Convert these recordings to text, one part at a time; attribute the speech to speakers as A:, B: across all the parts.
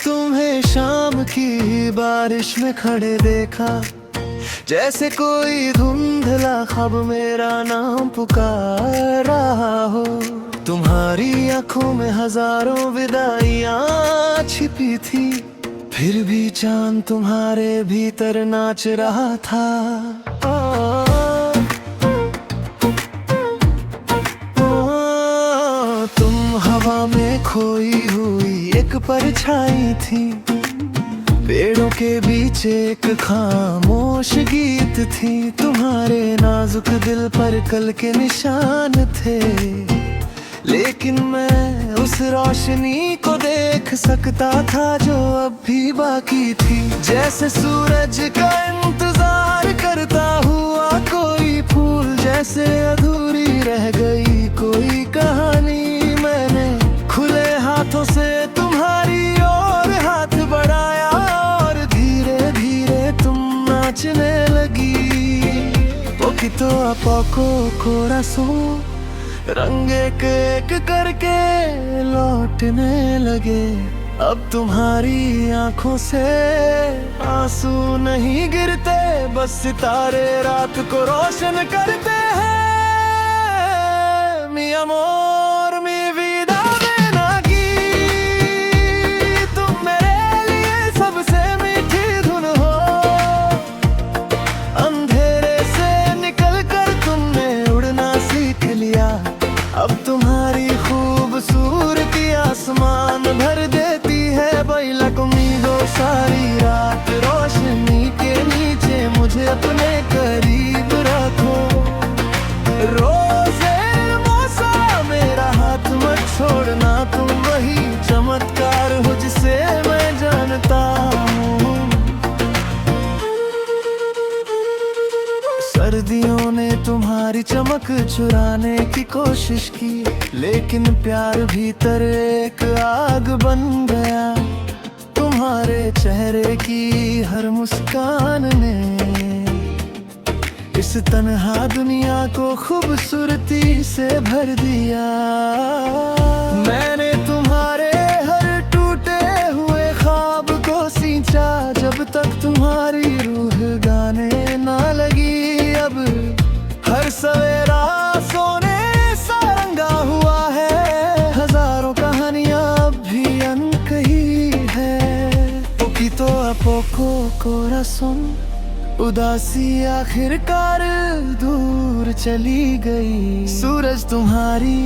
A: तुम्हें शाम की बारिश में खड़े देखा, जैसे कोई धुंधला ख्वाब मेरा नाम पुकार रहा हो। तुम्हारी आंखों में हजारों विदाइयां छिपी थी, फिर भी चांद तुम्हारे भीतर नाच रहा था। तुम हवा में खोई हुई एक परछाई थी, पेड़ों के बीच एक खामोश गीत थी। तुम्हारे नाजुक दिल पर कल के निशान थे, लेकिन मैं उस रोशनी को देख सकता था जो अब भी बाकी थी। जैसे सूरज का इंतजार करता हुआ कोई फूल, जैसे अधूरी रह गई कोई कहानी। मैंने खुले हाथों से तुम्हारी ओर हाथ बढ़ाया और धीरे धीरे तुम नाचने लगी। पोquito a poco corazón रंग एक एक करके लौटने लगे। अब तुम्हारी आंखों से आंसू नहीं गिरते, बस सितारे रात को रोशन करते हैं। Mi amor, mi vida ven aquí, तुम मेरे लिए सबसे मीठी धुन हो। अंधेरे से निकल कर तुमने उड़ना सीख लिया, अब तुम्हारी खूबसूरती आसमान भर देती है। बैला conmigo सारी रात रोशनी के नीचे मुझे अपने करीब रखो। रोज़े मौसा मेरा हाथ मत छोड़ना, तुम वही चमत्कार हो जिसे मैं जानता हूँ। सर्दियों ने तुम्हारी चमक चुराने की कोशिश की, लेकिन प्यार भीतर एक आग बन गया। तुम्हारे चेहरे की हर मुस्कान ने इस तन्हा दुनिया को खूबसूरती से भर दिया। मैंने तुम्हारे हर टूटे हुए ख्वाब को सींचा, जब तक तुम्हारी रूह गाने ना लगी। अब हर सवेरा सोने सा रंगा हुआ है, हजारों कहानियां अब भी अनकही है। पोquito a poco corazón, उदासी आखिरकार दूर चली गई। सूरज तुम्हारी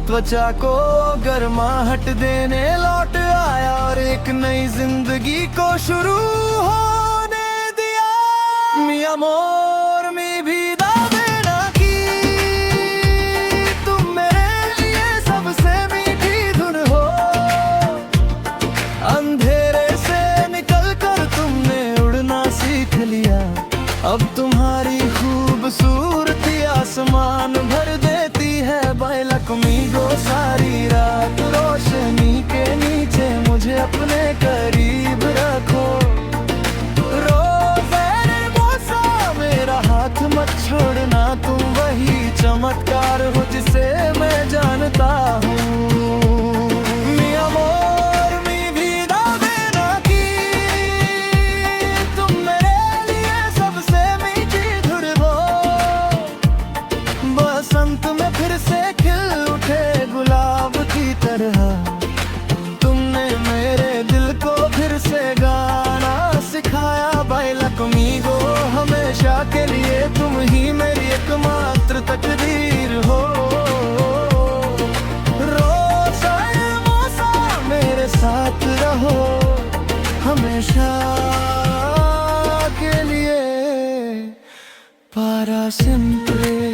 A: त्वचा को गर्माहट देने लौट आया और एक नई जिंदगी को शुरू होने दिया। Mi amor, mi vida ven aquí, तुम मेरे लिए सबसे मीठी धुन हो। अंधेरे से निकल कर तुमने उड़ना सीख लिया, अब तुम्हारी खूबसूरती आसमान भर देती है। बैला conmigo सारी रात रोशनी के नीचे मुझे अपने करीब रखो। रोज़े मौसा मेरा हाथ मत छोड़ना, तुम वही चमत्कार हो जिसे मैं जानता हूँ। Mi amor, mi vida ven aquí, तुम मेरे लिए सबसे मीठी धुन हो। बसंत में फिर से खिल उठे गुलाब की तरह, तुमने मेरे दिल को फिर से गाना सिखाया। बैला conmigo हमेशा के लिए तुम ही मेरी एकमात्र तकदीर हो। रोज़ा मौसा मेरे साथ रहो हमेशा के लिए, para siempre।